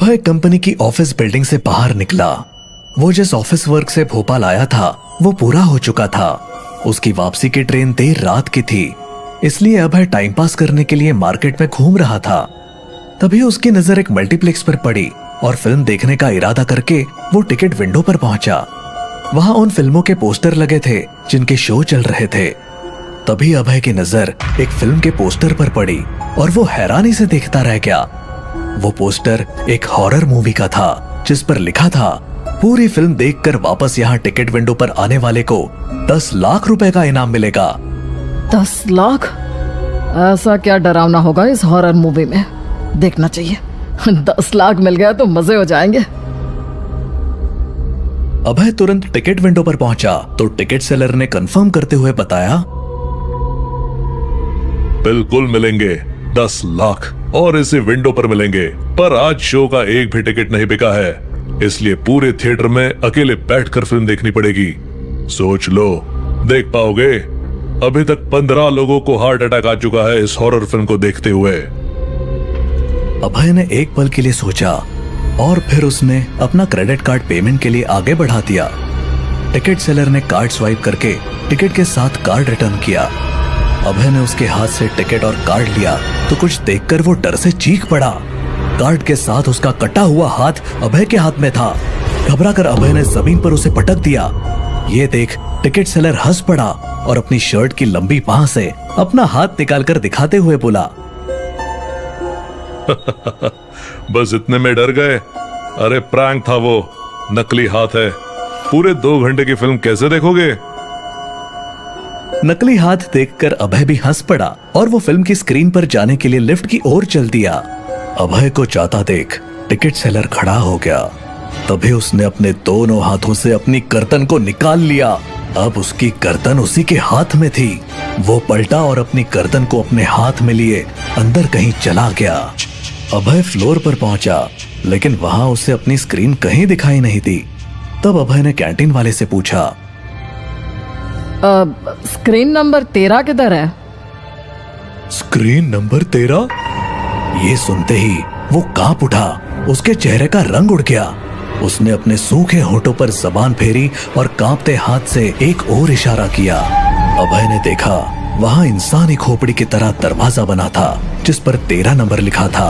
अभय company की office building से बाहर निकला। वो जिस ऑफिस वर्क से भोपाल आया था वो पूरा हो चुका था। उसकी वापसी की ट्रेन देर रात की थी, इसलिए अभय टाइम पास करने के लिए मार्केट में घूम रहा था। तभी उसकी नजर एक मल्टीप्लेक्स पर पड़ी और फिल्म देखने का इरादा करके वो टिकट विंडो पर पहुंचा। वहां उन फिल्मों के पोस्टर लगे थे जिनके शो चल रहे थे। तभी अभय की नजर एक फिल्म के पोस्टर पर पड़ी और वो हैरानी से देखता रह गया। वो पोस्टर एक हॉरर मूवी का था जिस पर लिखा था, पूरी फिल्म देखकर वापस यहाँ टिकट विंडो पर आने वाले को 10 लाख रुपए का इनाम मिलेगा। 10 लाख? ऐसा क्या डरावना होगा इस हॉरर मूवी में? देखना चाहिए। 10 लाख मिल गया तो मजे हो जाएंगे। अभय तुरंत टिकट विंडो पर पहुंचा तो टिकट सेलर ने कंफर्म करते हुए बताया, बिल्कुल मिलेंगे 10 लाख और इसी विंडो पर मिलेंगे। पर आज शो का एक भी टिकट नहीं बिका है, इसलिए पूरे थिएटर में अकेले बैठकर फिल्म देखनी पड़ेगी। सोच लो, देख पाओगे? अभी तक 15 लोगों को हार्ट अटैक आ चुका है इस हॉरर फिल्म को देखते हुए। अभय ने एक पल के लिए सोचा और फिर उसने अपना क्रेडिट कार्ड पेमेंट के लिए आगे बढ़ा दिया। टिकट सेलर ने कार्ड स्वाइप करके टिकट के साथ कार्ड रिटर्न किया। अभय ने उसके हाथ से टिकट और कार्ड लिया तो कुछ देखकर वो डर से चीख पड़ा। कार्ड के साथ उसका कटा हुआ हाथ अभय के हाथ में था। घबराकर अभय ने जमीन पर उसे पटक दिया। ये देख टिकट सेलर हंस पड़ा और अपनी शर्ट की लंबी बाह से अपना हाथ निकालकर दिखाते हुए बोला, बस इतने में डर गए? अरे प्रैंक था वो, नकली हाथ है। पूरे 2 घंटे की फिल्म कैसे देखोगे? नकली हाथ देखकर अभय भी हंस पड़ा और वो फिल्म की स्क्रीन पर जाने के लिए लिफ्ट की ओर चल दिया। अभय को जाता देख टिकट सेलर खड़ा हो गया। तभी उसने अपने दोनों हाथों से अपनी गर्दन को निकाल लिया। अब उसकी गर्दन उसी के हाथ में थी। वो पलटा और अपनी गर्दन को अपने हाथ में लिए अंदर कहीं चला गया। अभय फ्लोर पर पहुंचा, लेकिन वहां उसे अपनी स्क्रीन कहीं दिखाई नहीं दी। तब अभय ने कैंटीन वाले से पूछा, स्क्रीन नंबर 13 किधर है? Screen number 13? ये सुनते ही वो कांप उठा। उसके चेहरे का रंग उड़ गया। उसने अपने सूखे होठों पर जबान फेरी और कांपते हाथ से एक और इशारा किया। अभय ने देखा वहां इंसानी खोपड़ी की तरह दरवाजा बना था जिस पर 13 नंबर लिखा था।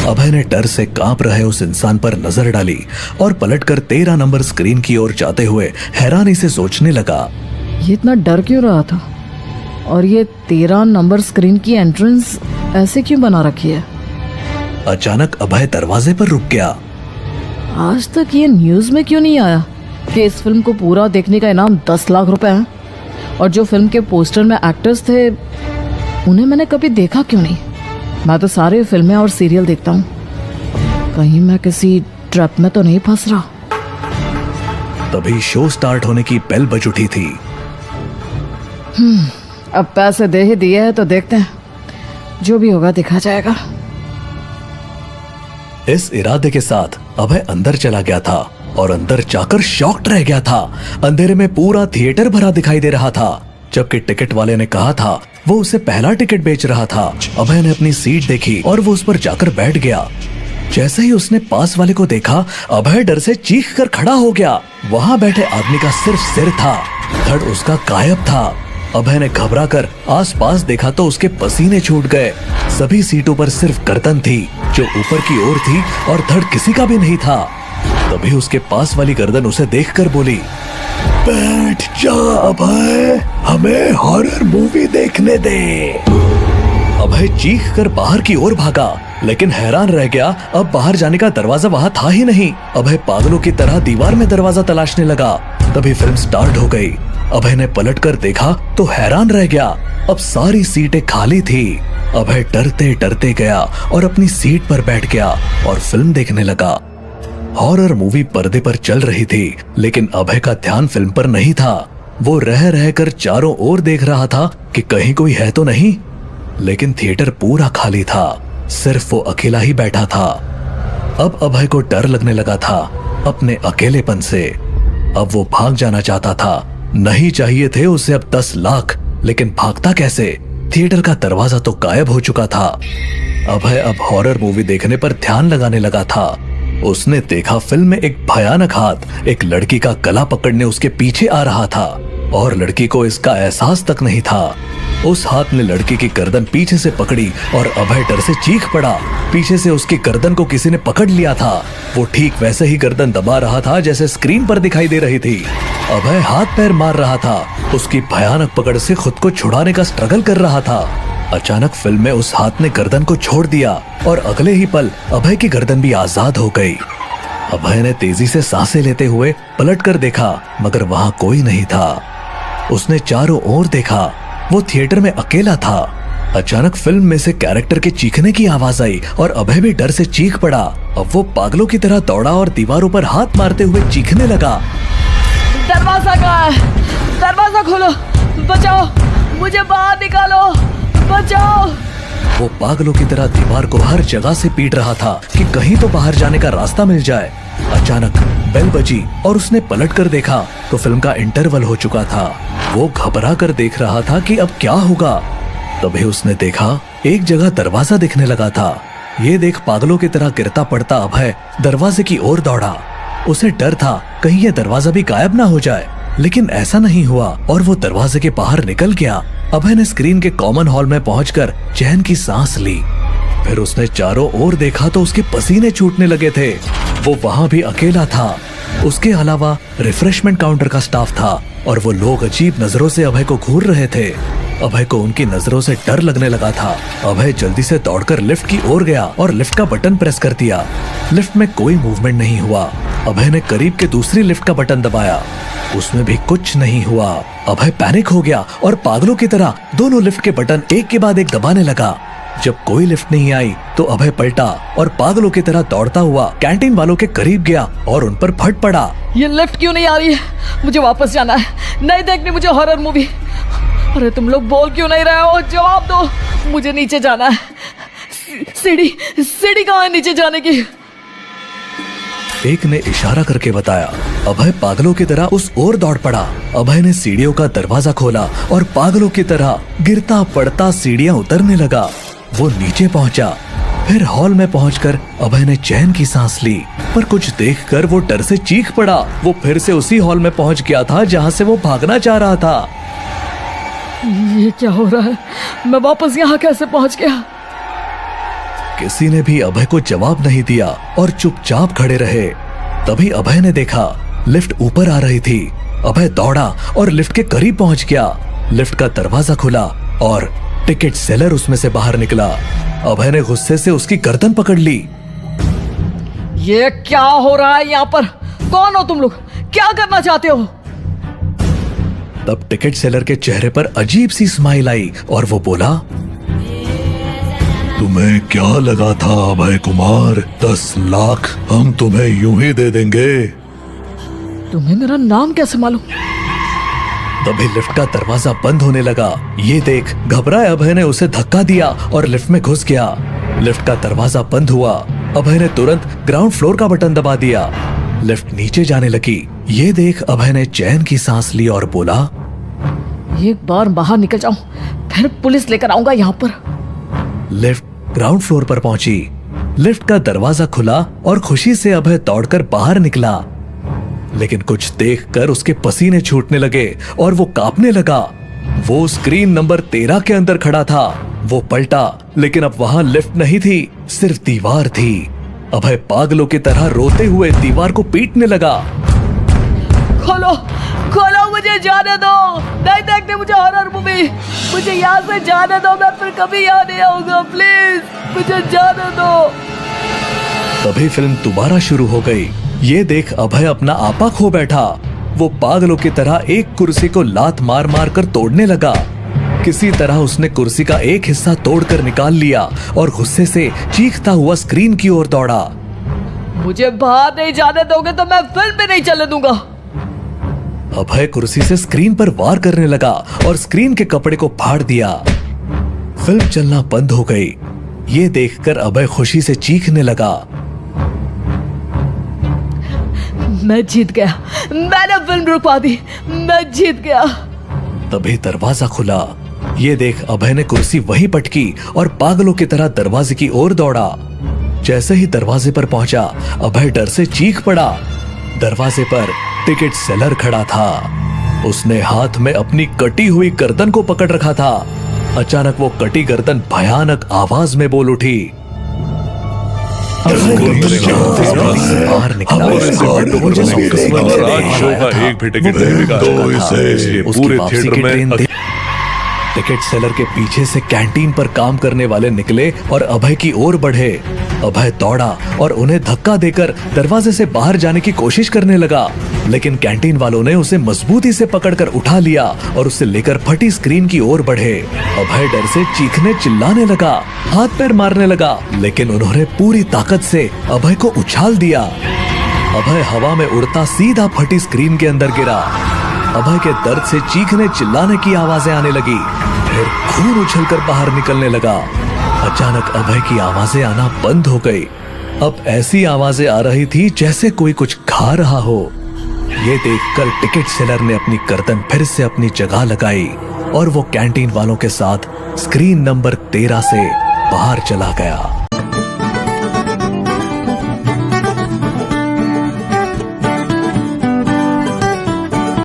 अभय ने डर से कांप रहे उस इंसान पर नजर डाली और पलटकर 13 नंबर स्क्रीन की ओर जाते हुए हैरानी से सोचने लगा, ये इतना डर क्यों रहा था? और ये 13 नंबर स्क्रीन की एंट्रेंस ऐसे क्यों बना रखी है? अचानक अभय दरवाजे पर रुक गया। आज तक ये न्यूज में क्यों नहीं आया कि इस फिल्म को पूरा देखने का इनाम 10 लाख रुपए है? और जो फिल्म के पोस्टर में एक्टर्स थे उन्हें मैंने कभी देखा क्यों नहीं? मैं तो सारे फिल्में और सीरियल देखता हूँ। कहीं मैं किसी ट्रैप में तो नहीं फंस रहा। तभी शो स्टार्ट होने की बेल बज उठी थी। अब पैसे दे ही दिए हैं तो देखते हैं, जो भी होगा देखा जाएगा। इस इरादे के साथ अभय अंदर चला गया था और अंदर जाकर शॉक्ड रह गया था। अंधेरे में पूरा थिएटर भरा दिखाई दे रहा था, जबकि टिकट वाले ने कहा था वो उसे पहला टिकट बेच रहा था। अभय ने अपनी सीट देखी और वो उस पर जाकर बैठ गया। जैसे ही उसने पास वाले को देखा, अभय डर से चीख कर खड़ा हो गया। वहां बैठे आदमी का सिर्फ सिर था, धड़ उसका गायब था। अभय ने घबराकर आसपास देखा तो उसके पसीने छूट गए। सभी सीटों पर सिर्फ गर्दन थी जो ऊपर की ओर थी और धड़ किसी का भी नहीं था। तभी उसके पास वाली गर्दन उसे देखकर बोली, बैठ जा अभय, हमें हॉरर मूवी देखने दे। अभय चीख कर बाहर की ओर भागा, लेकिन हैरान रह गया, अब बाहर जाने का दरवाजा वहां था ही नहीं। अभय पागलों की तरह दीवार में दरवाजा तलाशने लगा। तभी फिल्म स्टार्ट हो गई। अभय ने पलटकर देखा तो हैरान रह गया, अब सारी सीटें खाली थी। अभय डरते डरते गया और अपनी सीट पर बैठ गया और फिल्म देखने लगा। हॉरर मूवी पर्दे पर चल रही थी, लेकिन अभय का ध्यान फिल्म पर नहीं था। वो रह रहकर चारों ओर देख रहा था कि कहीं कोई है तो नहीं, लेकिन थिएटर पूरा खाली था, सिर्फ वो अकेला ही बैठा था। अब अभय को डर लगने लगा था अपने अकेलेपन से। अब वो भाग जाना चाहता था। नहीं चाहिए थे उसे अब 10 लाख, लेकिन भागता कैसे? थिएटर का दरवाजा तो गायब हो चुका था। अभय अब हॉरर मूवी देखने पर ध्यान लगाने लगा था। उसने देखा फिल्म में एक भयानक हाथ एक लड़की का गला पकड़ने उसके पीछे आ रहा था और लड़की को इसका एहसास तक नहीं था। उस हाथ ने लड़की की गर्दन पीछे से पकड़ी और अभय डर से चीख पड़ा। पीछे से उसकी गर्दन को किसी ने पकड़ लिया था। वो ठीक वैसे ही गर्दन दबा रहा था जैसे स्क्रीन पर दिखाई दे रही थी। अभय हाथ पैर मार रहा था, उसकी भयानक पकड़ से खुद को छुड़ाने का स्ट्रगल कर रहा था। अचानक फिल्म में उस हाथ ने गर्दन को छोड़ दिया और अगले ही पल अभय की गर्दन भी आजाद हो गई। अभय ने तेजी से सांसें लेते हुए पलट कर देखा, मगर वहां कोई नहीं था। उसने चारों ओर देखा, वो थिएटर में अकेला था। अचानक फिल्म में से कैरेक्टर के चीखने की आवाज आई और अभय भी डर से चीख पड़ा। अब वो पागलों की तरह दौड़ा और दीवारों पर हाथ मारते हुए चीखने लगा। दरवाजा कहाँ है? दरवाजा खोलो, बचाओ, मुझे बाहर निकालो, बचाओ। वो पागलों की तरह दीवार को हर जगह से पीट रहा था कि कहीं तो बाहर जाने का रास्ता मिल जाए। अचानक बेल बजी और उसने पलट कर देखा तो फिल्म का इंटरवल हो चुका था। वो घबरा कर देख रहा था कि अब क्या होगा। तभी उसने देखा एक जगह दरवाजा दिखने लगा था। ये देख पागलों की तरह गिरता पड़ता अभय दरवाजे की ओर दौड़ा। उसे डर था कहीं ये दरवाजा भी गायब ना हो जाए, लेकिन ऐसा नहीं हुआ और वो दरवाजे के बाहर निकल गया। अभय ने स्क्रीन के कॉमन हॉल में पहुंचकर चैन की सांस ली। फिर उसने चारों ओर देखा तो उसके पसीने छूटने लगे थे। वो वहां भी अकेला था। उसके अलावा रिफ्रेशमेंट काउंटर का स्टाफ था और वो लोग अजीब नजरों से अभय को घूर रहे थे। अभय को उनकी नजरों से डर लगने लगा था। अभय जल्दी से दौड़कर लिफ्ट की ओर गया और लिफ्ट का बटन प्रेस कर दिया। लिफ्ट में कोई मूवमेंट नहीं हुआ। अभय ने करीब के दूसरी लिफ्ट का बटन दबाया, उसमें भी कुछ नहीं हुआ। अभय पैनिक हो गया और पागलों की तरह दोनों लिफ्ट के बटन एक के बाद एक दबाने लगा। जब कोई लिफ्ट नहीं आई तो अभय पलटा और पागलों की तरह दौड़ता हुआ कैंटीन वालों के करीब गया और उन पर फट पड़ा। ये लिफ्ट क्यों नहीं आ रही है? मुझे वापस जाना है, नहीं देखनी मुझे हॉरर मूवी। अरे तुम लोग बोल क्यों नहीं रहे हो? जवाब दो, मुझे नीचे जाना है। सीढ़ी कहाँ है नीचे जाने की? एक ने इशारा करके बताया। अभय पागलों की तरह उस ओर दौड़ पड़ा। अभय ने सीढ़ियों का दरवाजा खोला और पागलों की तरह गिरता पड़ता सीढ़ियां उतरने लगा। वो नीचे पहुंचा। फिर हॉल में पहुंचकर अभय ने चैन की सांस ली, पर कुछ देखकर वो डर से चीख पड़ा। वो फिर से उसी हॉल में पहुंच गया था जहां से वो भागना चाह रहा था। ये क्या हो रहा है? मैं वापस यहाँ कैसे पहुंच गया? किसी ने भी अभय को जवाब नहीं दिया और चुपचाप खड़े रहे। तभी अभय ने देखा लिफ्ट ऊपर आ रही थी। अभय दौड़ा और लिफ्ट के करीब पहुंच गया। लिफ्ट का दरवाजा खुला और टिकट सेलर उसमें से बाहर निकला। अभय ने गुस्से से उसकी गर्दन पकड़ ली। ये क्या हो रहा है यहाँ पर? कौन हो तुम लोग? क्या करना चाहते हो? तब टिकट सेलर के चेहरे पर अजीब सी स्माइल आई और वो बोला, तुम्हें क्या लगा था अभय कुमार? 10 लाख हम तुम्हें यूं ही दे देंगे। तुम्हें मेरा नाम कैसे मालूम? तभी लिफ्ट का दरवाजा बंद होने लगा। ये देख घबराए अभय ने उसे धक्का दिया और लिफ्ट में घुस गया। लिफ्ट का दरवाजा बंद हुआ। अभय ने तुरंत ग्राउंड फ्लोर का बटन दबा दिया। लिफ्ट नीचे जाने लगी। ये देख अभय ने चैन की सांस ली और बोला, एक बार बाहर निकल जाऊं फिर पुलिस लेकर आऊंगा यहाँ पर। लिफ्ट ग्राउंड फ्लोर पर पहुंची। लिफ्ट का दरवाजा खुला और खुशी से अभय दौड़कर बाहर निकला, लेकिन कुछ देखकर उसके पसीने छूटने लगे और वो कांपने लगा। वो स्क्रीन नंबर 13 के अंदर खड़ा था। वो पलटा, लेकिन अब वहां लिफ्ट नहीं थी, सिर्फ दीवार थी। अभय पागलों की तरह रोते हुए दीवार को पीटने लगा। खोलो, खोलो, मुझे जाने दो, नहीं देखते मुझे हॉरर मूवी। मुझे यहाँ से जाने दो, मैं फिर कभी यहाँ नहीं आऊंगा, प्लीज मुझे जाने दो। तभी फिल्म दोबारा शुरू हो गई। ये देख अभय अपना आपा खो बैठा। वो पागलों की तरह एक कुर्सी को लात मार मार कर तोड़ने लगा। किसी तरह उसने कुर्सी का एक हिस्सा तोड़कर निकाल लिया और गुस्से से चीखता हुआ स्क्रीन की ओर दौड़ा। मुझे बाहर नहीं जाने दोगे तो मैं फिल्म भी नहीं चलने दूंगा। अभय कुर्सी से स्क्रीन पर वार करने लगा और स्क्रीन के कपड़े को फाड़ दिया। फिल्म चलना बंद हो गई। ये देखकर अभय खुशी से चीखने लगा। मैं जीत गया, मैंने फिल्म रुकवा दी, मैं जीत गया। तभी दरवाजा खुला। ये देख अभय ने कुर्सी वहीं पटकी और पागलों की तरह दरवाजे की ओर दौड़ा। जैसे ही दरवाजे पर पहुंचा, अभय डर से चीख पड़ा। दरवाजे पर टिकट सेलर खड़ा था। उसने हाथ में अपनी कटी हुई गर्दन को पकड़ रखा था। अचानक वो कटी गर्दन भयानक आवाज में बोल उठी। बाहर निकला और इसे विंडो पर मिलेंगे, और आज शो का एक भी टिकट नहीं बिका है। इसलिए पूरे थिएटर में टिकट सेलर के पीछे से कैंटीन पर काम करने वाले निकले और अभय की ओर बढ़े। अभय दौड़ा और उन्हें धक्का देकर दरवाजे से बाहर जाने की कोशिश करने लगा, लेकिन कैंटीन वालों ने उसे मजबूती से पकड़कर उठा लिया और उसे लेकर फटी स्क्रीन की ओर बढ़े। अभय डर से चीखने चिल्लाने लगा, हाथ पैर मारने लगा, लेकिन उन्होंने पूरी ताकत से अभय को उछाल दिया। अभय हवा में उड़ता सीधा फटी स्क्रीन के अंदर गिरा। अभय के दर्द से चीखने चिल्लाने की आवाजें आने लगी, फिर खून उछलकर बाहर निकलने लगा। अचानक अभय की आवाजें आना बंद हो गई। अब ऐसी आवाजें आ रही थी जैसे कोई कुछ खा रहा हो। ये देखकर टिकट सेलर ने अपनी गर्दन फिर से अपनी जगह लगाई और वो कैंटीन वालों के साथ स्क्रीन नंबर 13 से बाहर चला गया।